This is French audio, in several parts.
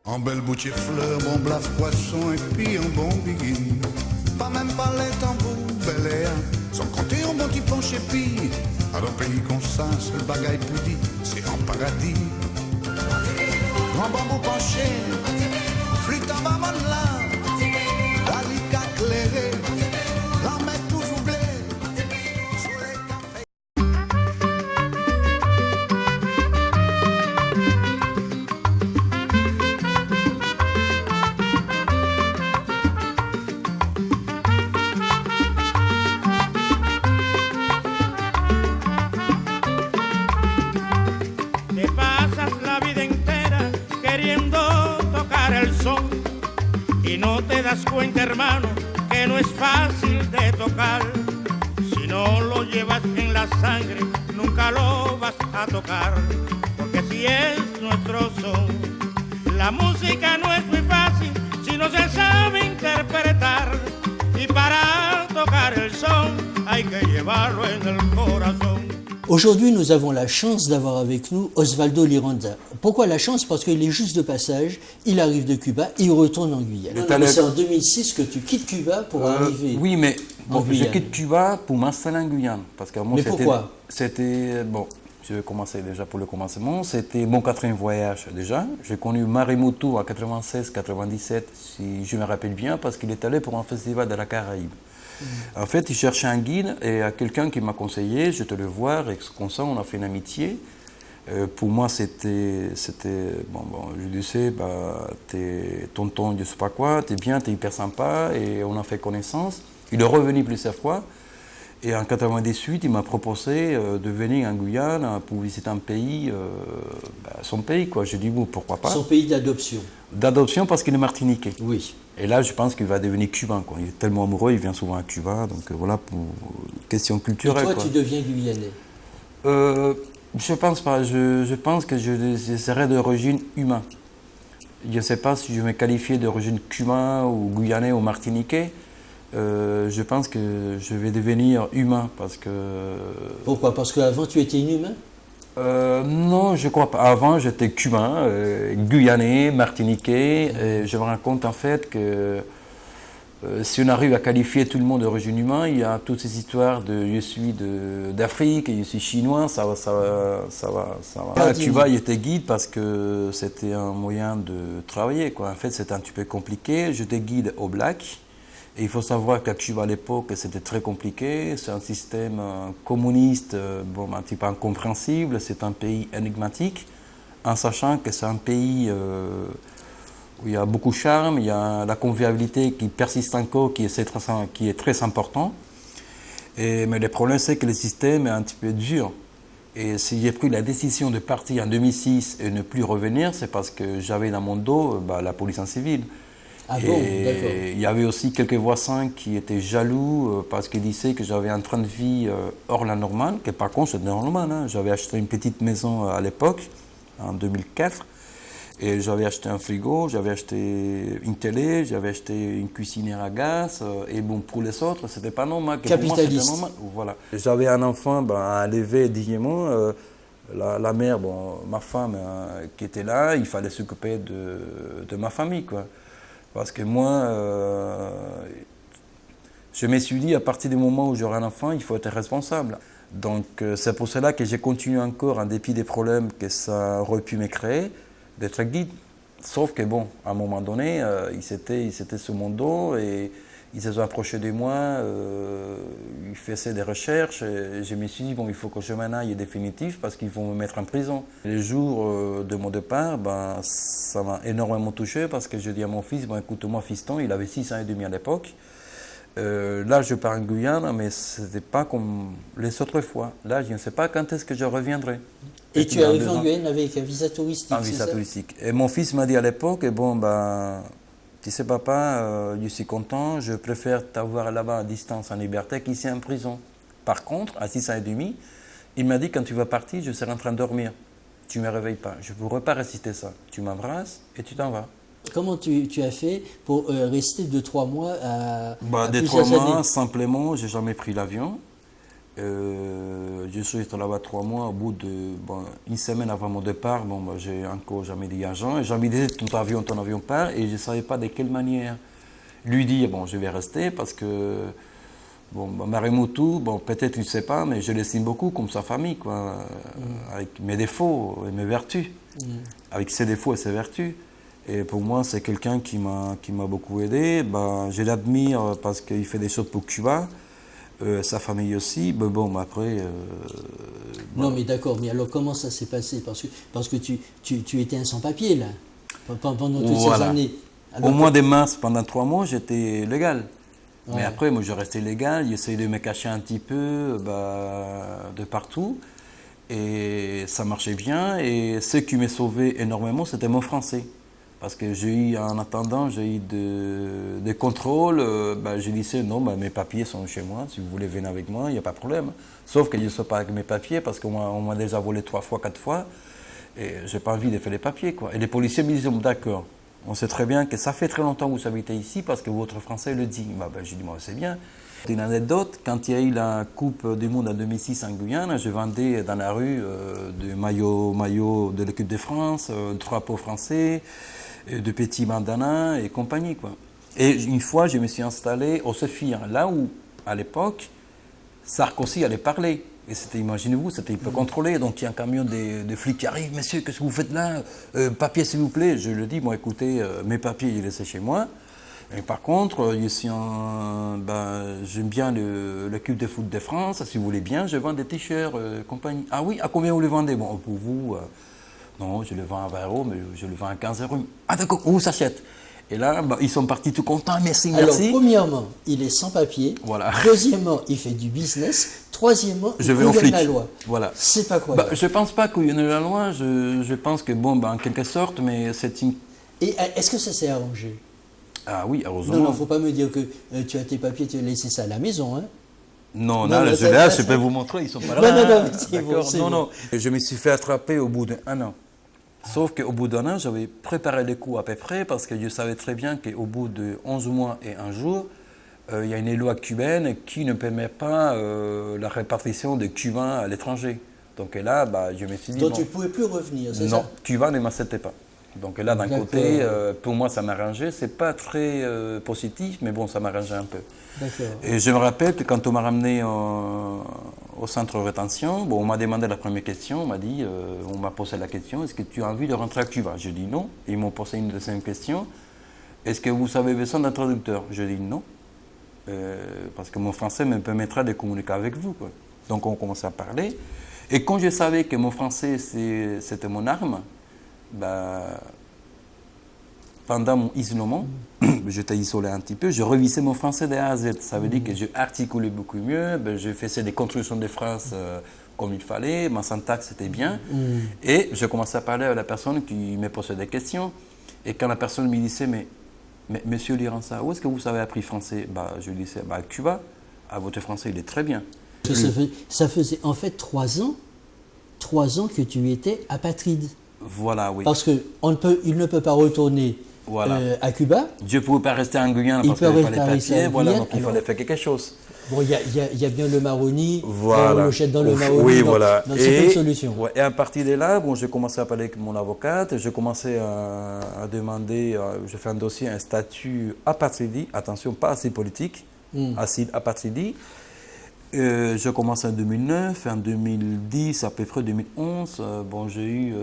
En belle boutique fleurs, bon blaf poisson et puis un bon biguine. Pas même pas les tambours, bel air, sans compter un bon petit plancher puis. À un pays comme ça, seul bagaille pour dire, c'est en paradis. Grand bambou penché, flûte en bas là, la lique éclairée, la mer toujours blée, soleil café. Te pasas la vida entera queriendo tocar el son y no te das cuenta, hermano, que no es fácil de tocar. Si no lo llevas en la sangre, nunca lo vas a tocar, porque si es nuestro son. La música no es muy fácil si no se sabe interpretar, y para tocar el son hay que llevarlo en el corazón. Aujourd'hui, nous avons la chance d'avoir avec nous Osvaldo Liranda. Pourquoi la chance? Parce qu'il est juste de passage, il arrive de Cuba et il retourne en Guyane. C'est en 2006 que tu quittes Cuba pour arriver. Oui, mais en je quitte Cuba pour m'installer en Guyane. Parce que moi, mais pourquoi? C'était, bon, je vais commencer déjà pour le commencement. C'était mon 4e voyage déjà. J'ai connu Marimoto en 96-97, si je me rappelle bien, parce qu'il est allé pour un festival de la Caraïbe. En fait, il cherchait un guide et il y a quelqu'un qui m'a conseillé, je te le voir, et comme ça, on a fait une amitié. Pour moi, c'était bon, je disais, bah, t'es tonton, je sais pas quoi, t'es bien, t'es hyper sympa, et on a fait connaissance. Il est revenu plusieurs fois, et en 98, il m'a proposé de venir en Guyane pour visiter un pays, son pays, quoi. Je dis, bon, pourquoi pas. Son pays d'adoption. D'adoption parce qu'il est martiniquais. Oui. Et là, je pense qu'il va devenir cubain, quoi. Il est tellement amoureux, il vient souvent à Cuba, donc voilà, pour question culturelle. Et toi, quoi. tu deviens guyanais? Je pense pas. Je pense que je serais d'origine humaine. Je ne sais pas si je me qualifier d'origine cubain ou guyanais ou martiniquais. Je pense que je vais devenir humain parce que... Pourquoi? Parce qu'avant, tu étais inhumain? Non, je crois pas. Avant, j'étais cubain, guyanais, martiniquais. Et je me rends compte en fait que si on arrive à qualifier tout le monde d'origine humaine, il y a toutes ces histoires de je suis d'Afrique, je suis chinois, ça va. À Cuba, il était guide parce que c'était un moyen de travailler, quoi. En fait, c'était un petit peu compliqué. J'étais guide au Black. Et il faut savoir qu'à Cuba à l'époque, c'était très compliqué. C'est un système communiste, bon, un petit peu incompréhensible. C'est un pays énigmatique, en sachant que c'est un pays où il y a beaucoup de charme, il y a la convivialité qui persiste encore, qui est très important. Mais le problème, c'est que le système est un petit peu dur. Et si j'ai pris la décision de partir en 2006 et ne plus revenir, c'est parce que j'avais dans mon dos la police en civil. Ah bon, d'accord. Il y avait aussi quelques voisins qui étaient jaloux parce qu'ils disaient que j'avais un train de vie hors la normale, que par contre c'était normal. Hein. J'avais acheté une petite maison à l'époque, en 2004, et j'avais acheté un frigo, j'avais acheté une télé, j'avais acheté une cuisinière à gaz, et bon, pour les autres, c'était pas normal. Capitaliste. Pour moi, c'était normal. Voilà. J'avais un enfant à élever dignement. La mère, bon, ma femme qui était là, il fallait s'occuper de ma famille, quoi. Parce que moi, je me suis dit, à partir du moment où j'aurai un enfant, il faut être responsable. Donc c'est pour cela que j'ai continué encore, en dépit des problèmes que ça aurait pu me créer, d'être guide. Sauf que bon, à un moment donné, ils étaient sur mon dos et ils se sont approchés de moi, ils faisaient des recherches. Et je me suis dit, bon, il faut que je m'en aille définitif parce qu'ils vont me mettre en prison. Les jours de mon départ, ça m'a énormément touché parce que je dis à mon fils, bon, écoute-moi, fiston, il avait 6 ans et demi à l'époque. Là, je pars en Guyane, mais ce n'était pas comme les autres fois. Là, je ne sais pas quand est-ce que je reviendrai. Et tu arrives en Guyane avec un visa touristique? Un visa touristique. Et mon fils m'a dit à l'époque, bon, tu sais papa, je suis content, je préfère t'avoir là-bas à distance en liberté qu'ici en prison. Par contre, à 6 ans et demi, il m'a dit quand tu vas partir, je serai en train de dormir. Tu ne me réveilles pas, je ne pourrai pas réciter ça. Tu m'embrasses et tu t'en vas. Comment tu as fait pour rester 2-3 mois à 2-3 mois, simplement, je n'ai jamais pris l'avion. Je suis resté là-bas 3 mois. Au bout une semaine avant mon départ, j'ai encore jamais dit à Jean. Jean me disait ton avion part, et je ne savais pas de quelle manière lui dire je vais rester parce que Maremoutou, peut-être il ne sait pas, mais je l'estime beaucoup comme sa famille, quoi, avec mes défauts et mes vertus, avec ses défauts et ses vertus. Et pour moi, c'est quelqu'un qui m'a beaucoup aidé. Je l'admire parce qu'il fait des choses pour Cuba. Sa famille aussi, après... Non, mais d'accord, mais alors comment ça s'est passé? Parce que tu étais un sans-papier, là, pendant toutes ces années. Alors, au mois de mars, pendant 3 mois, j'étais légal. Ouais. Mais après, moi, je restais légal, j'essayais de me cacher un petit peu de partout. Et ça marchait bien. Et ce qui m'a sauvé énormément, c'était mon français. Parce que en attendant, j'ai eu des contrôles. Je disais, non, mes papiers sont chez moi. Si vous voulez venir avec moi, il n'y a pas de problème. Sauf que je ne suis pas avec mes papiers parce qu'on m'a déjà volé 3 fois, 4 fois. Et je n'ai pas envie de faire les papiers, quoi. Et les policiers me disaient, d'accord, on sait très bien que ça fait très longtemps que vous habitez ici parce que votre français le dit. J'ai dit, moi, c'est bien. Une anecdote, quand il y a eu la Coupe du Monde en 2006 en Guyane, je vendais dans la rue des maillots de l'équipe de France, drapeaux français, de petits bandanas et compagnie, quoi. Et une fois, je me suis installé au Sophia, là où, à l'époque, Sarkozy allait parler. Et c'était, imaginez-vous, c'était un peu contrôlé. Donc il y a un camion de flics qui arrive. Monsieur, qu'est-ce que vous faites là? Papier, s'il vous plaît. Je lui dis, écoutez, mes papiers, ils les laissent chez moi. Et par contre, j'aime bien l'équipe de foot de France. Si vous voulez bien, je vends des t-shirts, compagnie. Ah oui, à combien vous les vendez? Pour vous, non, je le vends à 20 €, mais je le vends à 15 €. Ah d'accord, on s'achète. Et là, ils sont partis tout contents, merci. Alors, premièrement, il est sans papier. Voilà. Deuxièmement, il fait du business. Troisièmement, il couillonne la loi. Voilà. C'est pas quoi. Je ne pense pas couillonner la loi. Je pense que, en quelque sorte, mais c'est une... Et est-ce que ça s'est arrangé? Ah oui, heureusement. Non, il ne faut pas me dire que tu as tes papiers, tu as laissé ça à la maison, hein? Non, je peux vous montrer, ils sont pas là. Non. Je me suis fait attraper au bout d'1 an. Sauf qu'au bout d'1 an, j'avais préparé les coups à peu près parce que je savais très bien qu'au bout de 11 mois et 1 jour, il y a une loi cubaine qui ne permet pas la répartition des Cubains à l'étranger. Donc là, je me suis dit... Donc tu ne pouvais plus revenir, c'est ça? Non, Cuba ne m'acceptait pas. Donc là, d'un côté, pour moi, ça m'arrangeait. C'est pas très positif, mais bon, ça m'arrangeait un peu. Et je me rappelle que quand on m'a ramené au centre de rétention, on m'a demandé la première question, on m'a posé la question, est-ce que tu as envie de rentrer à Cuba? Je dis non. Ils m'ont posé une deuxième question, est-ce que vous avez besoin d'un traducteur? Je dis non, parce que mon français me permettra de communiquer avec vous, quoi. Donc on commençait à parler. Et quand je savais que mon français, c'était mon arme, pendant mon isolement, j'étais isolé un petit peu, je revisais mon français de A à Z. Ça veut dire que je articulais beaucoup mieux, je faisais des constructions de phrases comme il fallait, ma syntaxe était bien. Et je commençais à parler à la personne qui me posait des questions. Et quand la personne me disait, mais monsieur Lirança, où est-ce que vous avez appris français? Je lui disais, à Cuba, votre français il est très bien. Ça faisait en fait 3 ans que tu étais apatride. Voilà, oui. Parce qu'il ne peut pas retourner à Cuba. Je ne pouvais pas rester en Guyane parce qu'il n'y avait pas les papiers. Voilà, donc il fallait faire quelque chose. Bon, il y a bien le Maroni, on le jette dans le Maroni, oui, voilà. Donc c'est pas une solution. Et à partir de là, j'ai commencé à parler avec mon avocate, j'ai commencé à demander, j'ai fait un dossier, un statut apatridie, attention, pas asile politique, asile apatridie. Je commence en 2009, en 2010, à peu près 2011, j'ai eu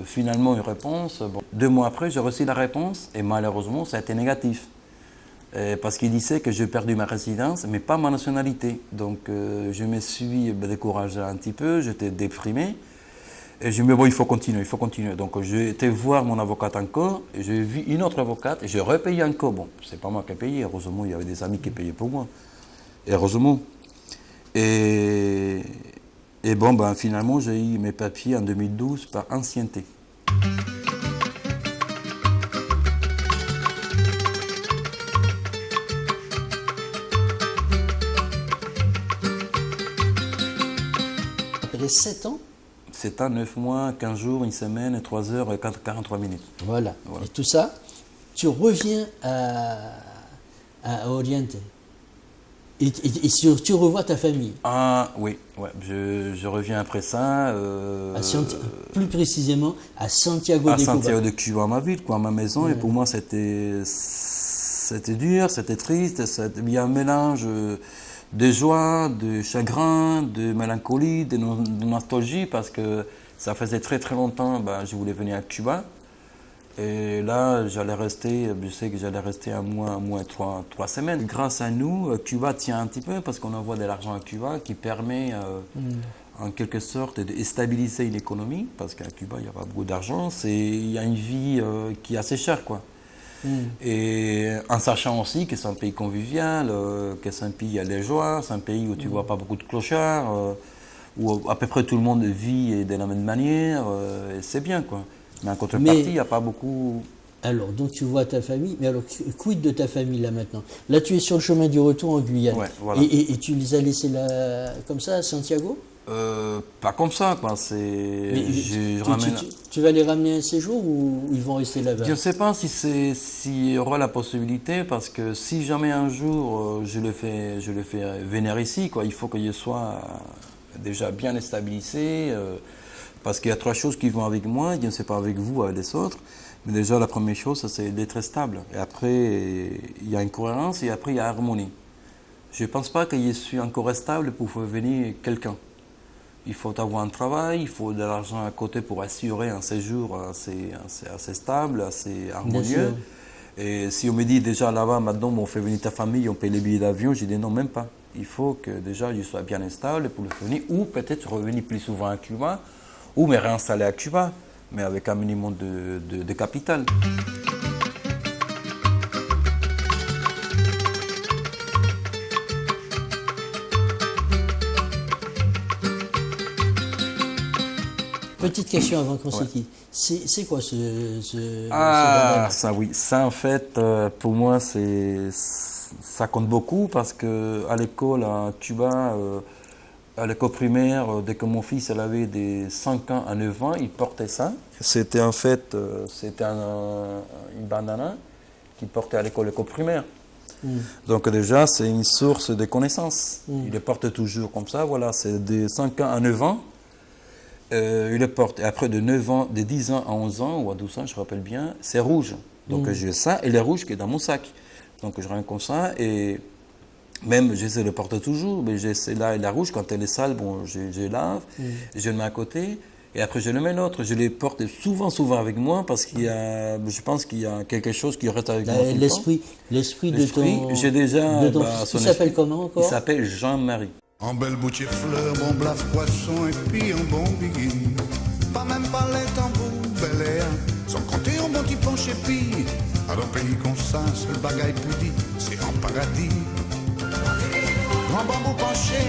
finalement une réponse. 2 mois après, j'ai reçu la réponse et malheureusement, ça a été négatif. Parce qu'il disait que j'ai perdu ma résidence, mais pas ma nationalité. Donc je me suis découragé un petit peu, j'étais déprimé. Et je me dis, il faut continuer. Donc j'ai été voir mon avocate encore, et j'ai vu une autre avocate, et j'ai repayé encore. Bon, c'est pas moi qui ai payé, heureusement, il y avait des amis qui payaient pour moi. Et heureusement. Et finalement, j'ai eu mes papiers en 2012 par ancienneté. Après 7 ans? 7 ans, 9 mois, 15 jours, 1 semaine, 3 heures et 43 minutes. Voilà. Et tout ça, tu reviens à Oriente. Et tu revois ta famille? Ah oui, ouais, je reviens après ça. Plus précisément à Santiago de Cuba. À Santiago de Cuba, ma ville, quoi, ma maison. Et pour moi, c'était dur, c'était triste. Il y a un mélange de joie, de chagrin, de mélancolie, de nostalgie, parce que ça faisait très très longtemps que je voulais venir à Cuba. Et là, je sais que j'allais rester un mois et trois semaines. Grâce à nous, Cuba tient un petit peu parce qu'on envoie de l'argent à Cuba qui permet en quelque sorte de stabiliser l'économie, parce qu'à Cuba, il n'y a pas beaucoup d'argent. Il y a une vie qui est assez chère, quoi. Et en sachant aussi que c'est un pays convivial, que c'est un pays allégeois, c'est un pays où tu ne vois pas beaucoup de clochards, où à peu près tout le monde vit de la même manière, et c'est bien, quoi. Mais en contrepartie, il n'y a pas beaucoup... Alors, donc tu vois ta famille, mais alors, quid de ta famille là maintenant? Là, tu es sur le chemin du retour en Guyane. Ouais, voilà. Et tu les as laissés là, comme ça, à Santiago? Pas comme ça, quoi. Tu vas les ramener un séjour ou ils vont rester là-bas? Je ne sais pas s'il y aura la possibilité, parce que si jamais un jour je le fais venir ici, quoi, il faut qu'il soit déjà bien stabilisé. Parce qu'il y a trois choses qui vont avec moi, je ne sais pas avec vous, avec les autres. Mais déjà, la première chose, c'est d'être stable. Et après, il y a une cohérence et après, il y a harmonie. Je ne pense pas que je suis encore stable pour faire venir quelqu'un. Il faut avoir un travail, il faut de l'argent à côté pour assurer un séjour assez stable, assez harmonieux. Et si on me dit déjà là-bas, maintenant, on fait venir ta famille, on paye les billets d'avion, je dis non, même pas. Il faut que déjà je sois bien stable pour le venir, ou peut-être revenir plus souvent à Cuba, ou me réinstaller à Cuba, mais avec un minimum de capital. Petite question avant qu'on se quitte. C'est quoi ce ça oui. Ça, en fait, pour moi, ça compte beaucoup, parce qu'à l'école, à Cuba, à l'école primaire, dès que mon fils avait des 5 ans à 9 ans, il portait ça. C'était en fait une bandana qu'il portait à l'école primaire. Donc déjà, c'est une source de connaissances. Il le porte toujours comme ça, voilà, c'est de 5 ans à 9 ans. Il le porte, et après de 10 ans à 11 ans, ou à 12 ans, je me rappelle bien, c'est rouge. Donc j'ai ça, et le rouge qui est dans mon sac. Donc je rentre comme ça, et même j'essaie de le porter toujours, mais j'essaie là, et la rouge, quand elle est sale, bon, je lave, je le mets à côté, et après je le mets l'autre. Je les porte souvent avec moi, parce qu'il y a, je pense qu'il y a quelque chose qui reste avec moi. L'esprit de ton... J'ai déjà... il s'appelle comment encore? Il s'appelle Jean-Marie. En belle bouche et fleurs, bon blaf poisson et puis un bon biguine. Pas même pas les tambours, bel air, sans compter un bon petit penché puis. À un pays comme ça, c'est le bagaille plus dit, c'est en paradis. Grand bambou penché,